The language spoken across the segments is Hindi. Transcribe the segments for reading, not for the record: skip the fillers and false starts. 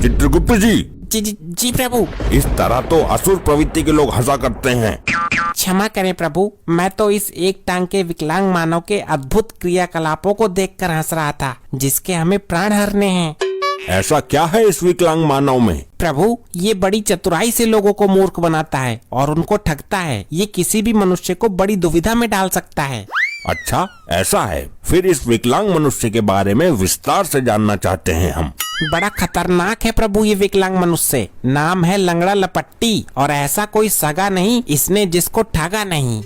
चित्रगुप्त जी, जी प्रभु। इस तरह तो असुर प्रवृत्ति के लोग हंसा करते हैं। क्षमा करें प्रभु, मैं तो इस एक टांग के विकलांग मानव के अद्भुत क्रियाकलापों को देखकर हंस रहा था, जिसके हमें प्राण हरने हैं। ऐसा क्या है इस विकलांग मानव में? प्रभु, ये बड़ी चतुराई से लोगों को मूर्ख बनाता है और उनको ठगता है। ये किसी भी मनुष्य को बड़ी दुविधा में डाल सकता है। अच्छा, ऐसा है। फिर इस विकलांग मनुष्य के बारे में विस्तार से जानना चाहते हैं हम। बड़ा खतरनाक है प्रभु ये विकलांग मनुष्य। नाम है लंगड़ा लपट्टी और ऐसा कोई सगा नहीं इसने जिसको ठगा नहीं।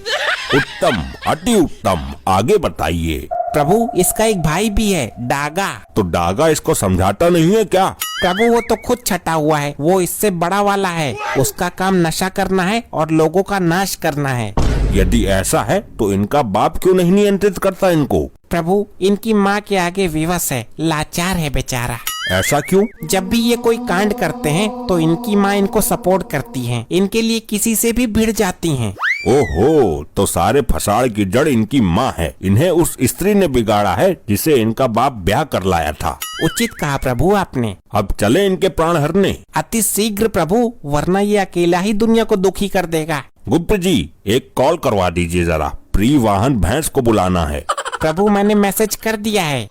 उत्तम, अति उत्तम। आगे बताइए। प्रभु, इसका एक भाई भी है, डागा। तो डागा इसको समझाता नहीं है क्या? प्रभु, वो तो खुद छटा हुआ है। वो इससे बड़ा वाला है। उसका काम नशा करना है और लोगों का नाश करना है। यदि ऐसा है तो इनका बाप क्यों नहीं नियंत्रित करता इनको? प्रभु, इनकी माँ के आगे विवश है, लाचार है बेचारा। ऐसा क्यों? जब भी ये कोई कांड करते हैं तो इनकी माँ इनको सपोर्ट करती है। इनके लिए किसी से भी भिड़ जाती हैं। ओहो, तो सारे फसाड़ की जड़ इनकी माँ है। इन्हें उस स्त्री ने बिगाड़ा है जिसे इनका बाप ब्याह कर लाया था। उचित कहा प्रभु आपने। अब चले इनके प्राण हरने। अति शीघ्र प्रभु, वरना ये अकेला ही दुनिया को दुखी कर देगा। गुप्त जी, एक कॉल करवा दीजिए जरा। प्रिय वाहन भैंस को बुलाना है। प्रभु, मैंने मैसेज कर दिया है।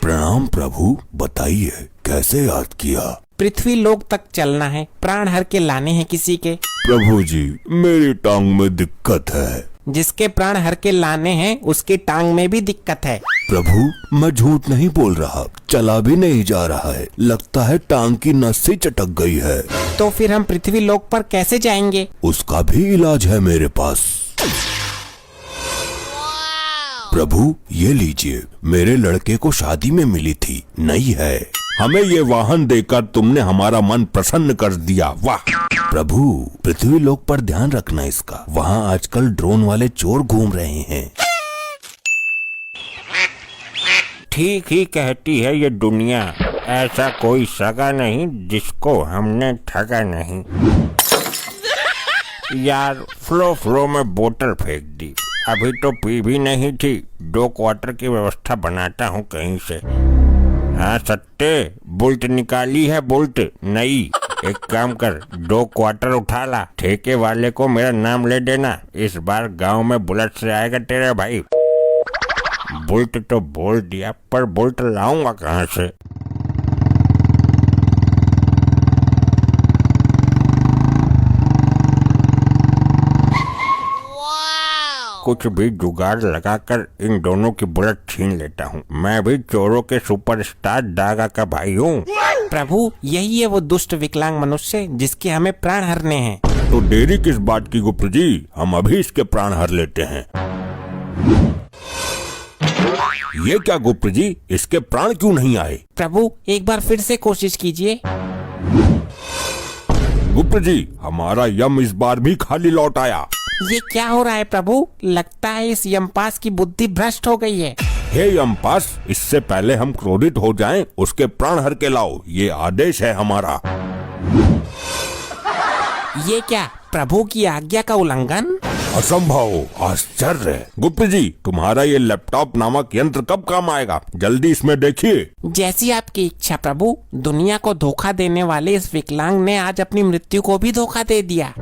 प्रणाम प्रभु, बताइए कैसे याद किया? पृथ्वी लोक तक चलना है, प्राण हर के लाने हैं किसी के। प्रभु जी, मेरी टांग में दिक्कत है। जिसके प्राण हर के लाने हैं उसकी टांग में भी दिक्कत है। प्रभु, मैं झूठ नहीं बोल रहा, चला भी नहीं जा रहा है। लगता है टांग की नस से चटक गई है। तो फिर हम पृथ्वी लोक पर कैसे जाएंगे? उसका भी इलाज है मेरे पास। प्रभु, ये लीजिए, मेरे लड़के को शादी में मिली थी, नई है। हमें ये वाहन देकर तुमने हमारा मन प्रसन्न कर दिया। वाह! प्रभु, पृथ्वी लोक पर ध्यान रखना इसका। वहाँ आजकल ड्रोन वाले चोर घूम रहे हैं। ठीक ही कहती है ये दुनिया। ऐसा कोई सगा नहीं जिसको हमने ठगा नहीं। यार, फ्लो में बोतल फेंक दी। अभी तो पी भी नहीं थी। 2 क्वार्टर की व्यवस्था बनाता हूँ कहीं से। हाँ सत्ते, बुल्ट निकाली है, बुल्ट नई। एक काम कर, 2 क्वार्टर उठा ला। ठेके वाले को मेरा नाम ले देना। इस बार गांव में बुलेट से आएगा तेरा भाई। बुल्ट तो बोल दिया, पर बुल्ट लाऊंगा कहाँ से? कुछ भी जुगाड़ लगाकर इन दोनों की बुलेट छीन लेता हूँ। मैं भी चोरों के सुपरस्टार डागा का भाई हूँ। प्रभु, यही है वो दुष्ट विकलांग मनुष्य जिसके हमें प्राण हरने हैं। तो देरी किस बात की गुप्त जी, हम अभी इसके प्राण हर लेते हैं। ये क्या गुप्त जी, इसके प्राण क्यों नहीं आए? प्रभु, एक बार फिर से कोशिश कीजिए। गुप्त जी, हमारा यम इस बार भी खाली लौट आया। ये क्या हो रहा है प्रभु? लगता है इस यमपास की बुद्धि भ्रष्ट हो गई है। हे यमपास, इससे पहले हम क्रोधित हो जाएं, उसके प्राण हर के लाओ। ये आदेश है हमारा। ये क्या प्रभु की आज्ञा का उल्लंघन? असंभव, आश्चर्य। गुप्त जी, तुम्हारा ये लैपटॉप नामक यंत्र कब काम आएगा? जल्दी इसमें देखिए। जैसी आपकी इच्छा प्रभु। दुनिया को धोखा देने वाले इस विकलांग ने आज अपनी मृत्यु को भी धोखा दे दिया।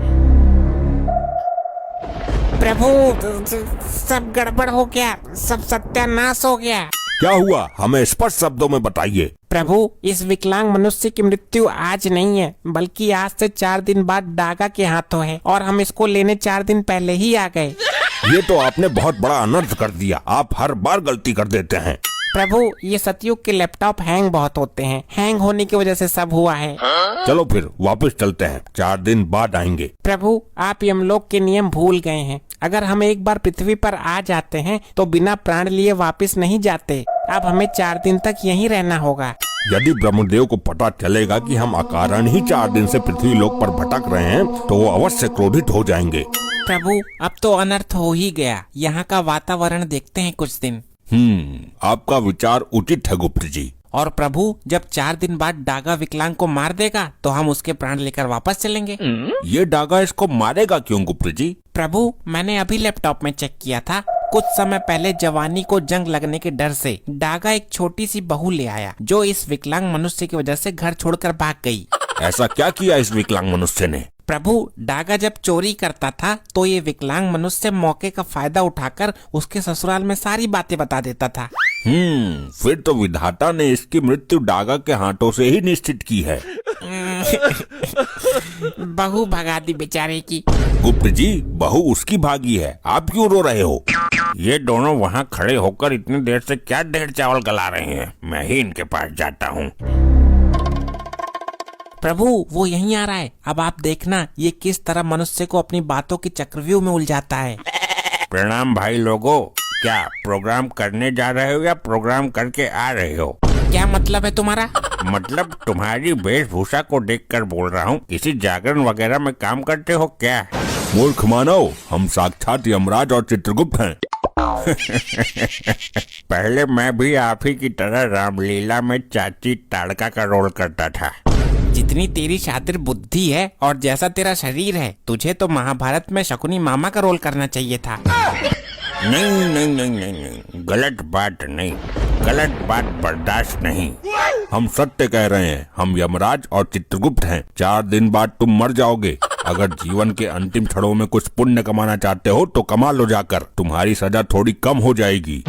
प्रभु, सब गड़बड़ हो गया, सब सत्यानाश हो गया। क्या हुआ? हमें स्पष्ट शब्दों में बताइए। प्रभु, इस विकलांग मनुष्य की मृत्यु आज नहीं है, बल्कि आज से 4 दिन बाद डागा के हाथों है और हम इसको लेने 4 दिन पहले ही आ गए। ये तो आपने बहुत बड़ा अनर्थ कर दिया। आप हर बार गलती कर देते हैं। प्रभु, ये सतयुग के लैपटॉप हैंग बहुत होते हैं। हैंग होने की वजह से सब हुआ है। चलो फिर वापस चलते हैं, 4 दिन बाद आएंगे। प्रभु, आप यमलोक के नियम भूल गए हैं। अगर हम एक बार पृथ्वी पर आ जाते हैं तो बिना प्राण लिए वापस नहीं जाते। अब हमें 4 दिन तक यहीं रहना होगा। यदि ब्रह्मदेव को पता चलेगा कि हम अकारण ही 4 दिन से पृथ्वी लोक पर भटक रहे हैं तो वो अवश्य क्रोधित हो जाएंगे। प्रभु, अब तो अनर्थ हो ही गया। यहाँ का वातावरण देखते हैं कुछ दिन। आपका विचार उचित है गुप्त जी। और प्रभु, जब 4 दिन बाद डागा विकलांग को मार देगा तो हम उसके प्राण लेकर वापस चलेंगे। ये डागा इसको मारेगा क्यों गुप्त जी? प्रभु, मैंने अभी लैपटॉप में चेक किया था। कुछ समय पहले जवानी को जंग लगने के डर से डागा एक छोटी सी बहू ले आया, जो इस विकलांग मनुष्य की वजह से घर छोड़कर भाग गई। ऐसा क्या किया इस विकलांग मनुष्य ने? प्रभु, डागा जब चोरी करता था तो ये विकलांग मनुष्य मौके का फायदा उठाकर उसके ससुराल में सारी बातें बता देता था। फिर तो विधाता ने इसकी मृत्यु डागा के हाथों से ही निश्चित की है। बहू भगा दी बेचारे की। गुप्त जी, बहू उसकी भागी है, आप क्यों रो रहे हो? ये दोनों वहाँ खड़े होकर इतनी देर से क्या ढेर चावल गला रहे हैं? मैं ही इनके पास जाता हूँ। प्रभु, वो यहीं आ रहा है। अब आप देखना ये किस तरह मनुष्य को अपनी बातों की चक्रव्यूह में उलझाता है। प्रणाम भाई लोगों, क्या प्रोग्राम करने जा रहे हो या प्रोग्राम करके आ रहे हो? क्या मतलब है तुम्हारा? मतलब तुम्हारी वेशभूषा को देखकर बोल रहा हूँ, किसी जागरण वगैरह में काम करते हो क्या? मूर्ख मानव, हम साक्षात यमराज और चित्रगुप्त हैं। पहले मैं भी आप ही की तरह रामलीला में चाची ताड़का का रोल करता था। जितनी तेरी शातिर बुद्धि है और जैसा तेरा शरीर है, तुझे तो महाभारत में शकुनी मामा का रोल करना चाहिए था। नहीं नहीं नहीं नहीं नहीं, गलत बात नहीं, गलत बात बर्दाश्त नहीं। हम सत्य कह रहे हैं, हम यमराज और चित्रगुप्त हैं। 4 दिन बाद तुम मर जाओगे। अगर जीवन के अंतिम क्षणों में कुछ पुण्य कमाना चाहते हो तो कमा लो जाकर, तुम्हारी सजा थोड़ी कम हो जाएगी।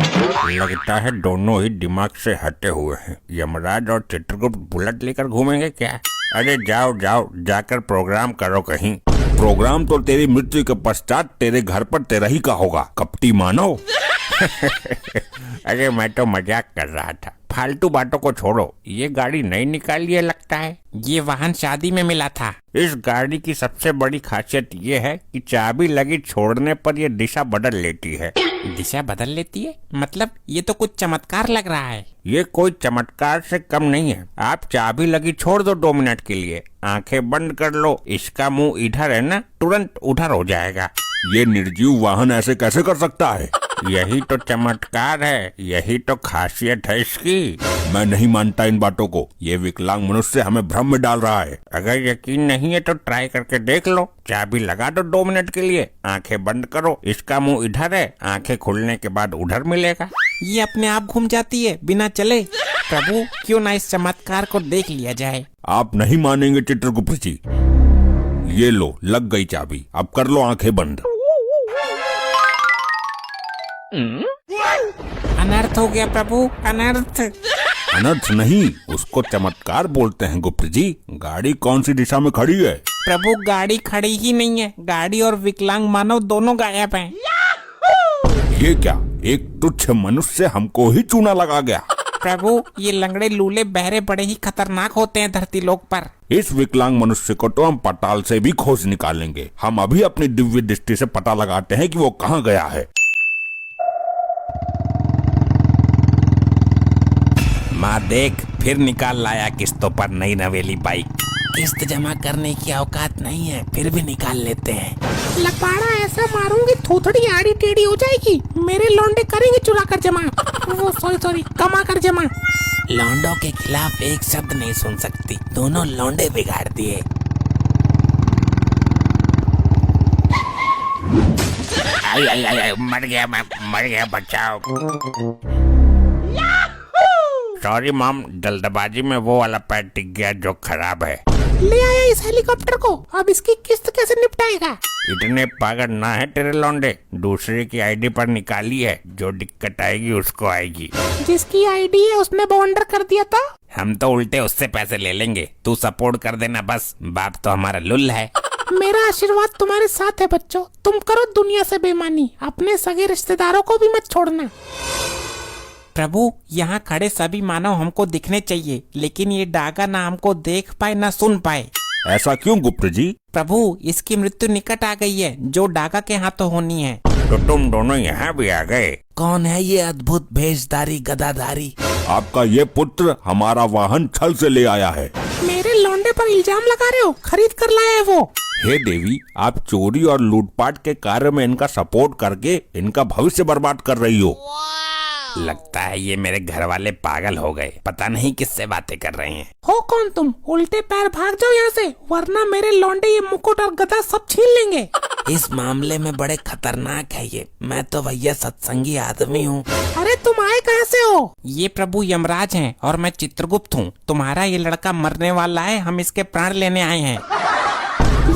लगता है दोनों ही दिमाग से हटे हुए हैं। यमराज और चित्रगुप्त बुलेट लेकर घूमेंगे क्या? अरे जाओ जाओ, जाकर प्रोग्राम करो कहीं। प्रोग्राम तो तेरी मृत्यु के पश्चात तेरे घर पर तेरा ही का होगा, कपटी मानव। अरे मैं तो मजाक कर रहा था, फालतू बातों को छोड़ो। ये गाड़ी नई निकाली है लगता है। ये वाहन शादी में मिला था। इस गाड़ी की सबसे बड़ी खासियत ये है कि चाबी लगी छोड़ने पर ये दिशा बदल लेती है। दिशा बदल लेती है? मतलब ये तो कुछ चमत्कार लग रहा है। ये कोई चमत्कार से कम नहीं है। आप चाबी लगी छोड़ दो 2 मिनट के लिए, आंखें बंद कर लो, इसका मुंह इधर है ना, तुरंत उधर हो जाएगा। ये निर्जीव वाहन ऐसे कैसे कर सकता है? यही तो चमत्कार है, यही तो खासियत है इसकी। मैं नहीं मानता इन बातों को। ये विकलांग मनुष्य हमें भ्रम में डाल रहा है। अगर यकीन नहीं है तो ट्राई करके देख लो। चाबी लगा दो 2 मिनट के लिए, आंखें बंद करो, इसका मुंह इधर है, आंखें खुलने के बाद उधर मिलेगा। ये अपने आप घूम जाती है बिना चले। प्रभु, क्यों ना इस चमत्कार को देख लिया जाए। आप नहीं मानेंगे चित्रगुप्त जी। ये लो, लग गई चाबी, अब कर लो आंखें बंद। अनर्थ हो गया प्रभु, अनर्थ। अनर्थ नहीं, उसको चमत्कार बोलते हैं गुप्त जी। गाड़ी कौन सी दिशा में खड़ी है? प्रभु, गाड़ी खड़ी ही नहीं है। गाड़ी और विकलांग मानव दोनों गायब हैं। ये क्या, एक तुच्छ मनुष्य हमको ही चूना लगा गया। प्रभु, ये लंगड़े लूले बहरे बड़े ही खतरनाक होते हैं धरती लोक पर। इस विकलांग मनुष्य को तो हम पताल से भी खोज निकालेंगे। हम अभी अपनी दिव्य दृष्टि से पता लगाते हैं कि वो कहाँ गया है। माँ देख, फिर निकाल लाया किस्तों पर नई नवेली बाइक। किस्त जमा करने की औकात नहीं है, फिर भी निकाल लेते हैं। लपाड़ा ऐसा मारूंगी थोथड़ी आड़ी टेढ़ी हो जाएगी। मेरे लौंडे करेंगे चुरा कर जमा, वो सॉरी कमा कर जमा। लौंडों के खिलाफ एक शब्द नहीं सुन सकती, दोनों लौंडे बिगाड़ दिए। आई, मर गया, बचाओ। सॉरी मॉम, जल्दबाजी में वो वाला पैर टिक गया जो खराब है। ले आया इस हेलीकॉप्टर को, अब इसकी किस्त कैसे निपटाएगा? इतने पागल ना है तेरे लौंडे, दूसरे की आईडी पर निकाली है, जो दिक्कत आएगी उसको आएगी। जिसकी आईडी है उसने बाउंडर कर दिया था। हम तो उल्टे उससे पैसे ले लेंगे, तू सपोर्ट कर देना बस। बाप तो हमारा लुल है। मेरा आशीर्वाद तुम्हारे साथ है बच्चों। तुम करो दुनिया से बेईमानी, अपने सगे रिश्तेदारों को भी मत छोड़ना। प्रभु, यहाँ खड़े सभी मानव हमको दिखने चाहिए, लेकिन ये डागा ना हमको देख पाए ना सुन पाए। ऐसा क्यों गुप्त जी? प्रभु, इसकी मृत्यु निकट आ गई है, जो डागा के हाथों होनी है। तो तुम दोनों यहाँ भी आ गए। कौन है ये अद्भुत भेषधारी गदाधारी? आपका ये पुत्र हमारा वाहन छल से ले आया है। मेरे लौंडे पर इल्जाम लगा रहे हो? खरीद कर लाया है वो। हे देवी, आप चोरी और लूटपाट के कार्य में इनका सपोर्ट करके इनका भविष्य बर्बाद कर रही हो। लगता है ये मेरे घर वाले पागल हो गए, पता नहीं किससे बातें कर रहे हैं। हो कौन तुम? उल्टे पैर भाग जाओ यहाँ से, वरना मेरे लौंडे ये मुकुट और गदा सब छीन लेंगे। इस मामले में बड़े खतरनाक है ये। मैं तो भैया सत्संगी आदमी हूँ। अरे तुम आए कहाँ से हो? ये प्रभु यमराज हैं और मैं चित्रगुप्त हूँ। तुम्हारा ये लड़का मरने वाला है, हम इसके प्राण लेने आए हैं।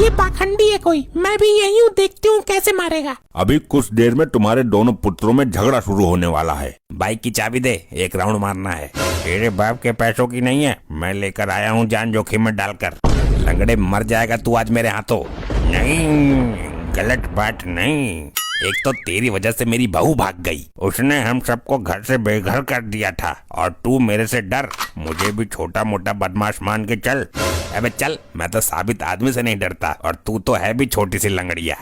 ये पाखंडी है कोई। मैं भी यही हूँ, देखती हूँ कैसे मारेगा। अभी कुछ देर में तुम्हारे दोनों पुत्रों में झगड़ा शुरू होने वाला है। बाइक की चाबी दे, एक राउंड मारना है। तेरे बाप के पैसों की नहीं है, मैं लेकर आया हूँ जान जोखिम में डालकर। लंगड़े मर जाएगा तू आज मेरे हाथों। नहीं, गलत बात नहीं। एक तो तेरी वजह से मेरी बहू भाग गई, उसने हम सबको घर से बेघर कर दिया था, और तू मेरे से डर, मुझे भी छोटा मोटा बदमाश मान के चल। अबे चल, मैं तो साबित आदमी से नहीं डरता, और तू तो है भी छोटी सी लंगड़िया।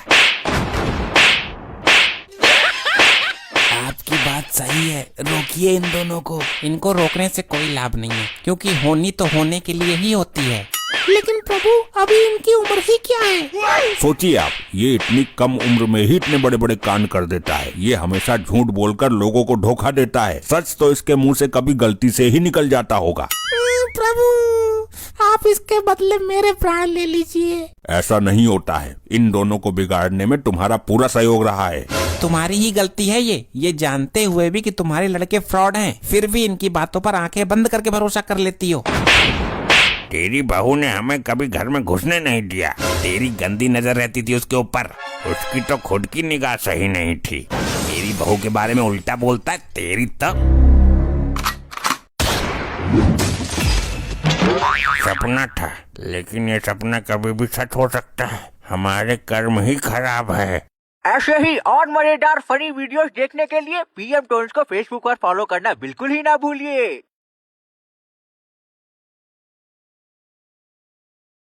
आपकी बात सही है, रोकिए इन दोनों को। इनको रोकने से कोई लाभ नहीं है, क्योंकि होनी तो होने के लिए ही होती है। लेकिन प्रभु अभी इनकी उम्र ही क्या है? सोचिए आप, ये इतनी कम उम्र में ही इतने बड़े बड़े कांड कर देता है। ये हमेशा झूठ बोलकर लोगों को धोखा देता है। सच तो इसके मुंह से कभी गलती से ही निकल जाता होगा। प्रभु आप इसके बदले मेरे प्राण ले लीजिए। ऐसा नहीं होता है। इन दोनों को बिगाड़ने में तुम्हारा पूरा सहयोग रहा है। तुम्हारी ही गलती है ये जानते हुए भी कि तुम्हारे लड़के फ्रॉड हैं, फिर भी इनकी बातों पर आंखें बंद करके भरोसा कर लेती हो। तेरी बहू ने हमें कभी घर में घुसने नहीं दिया। तेरी गंदी नजर रहती थी उसके ऊपर। उसकी तो खुद की निगाह सही नहीं थी। मेरी बहू के बारे में उल्टा बोलता है। तेरी तो सपना था, लेकिन ये सपना कभी भी सच हो सकता है। हमारे कर्म ही खराब है। ऐसे ही और मजेदार फनी वीडियोस देखने के लिए पीएम टोन्स को फेसबुक पर फॉलो करना बिल्कुल ही ना भूलिए।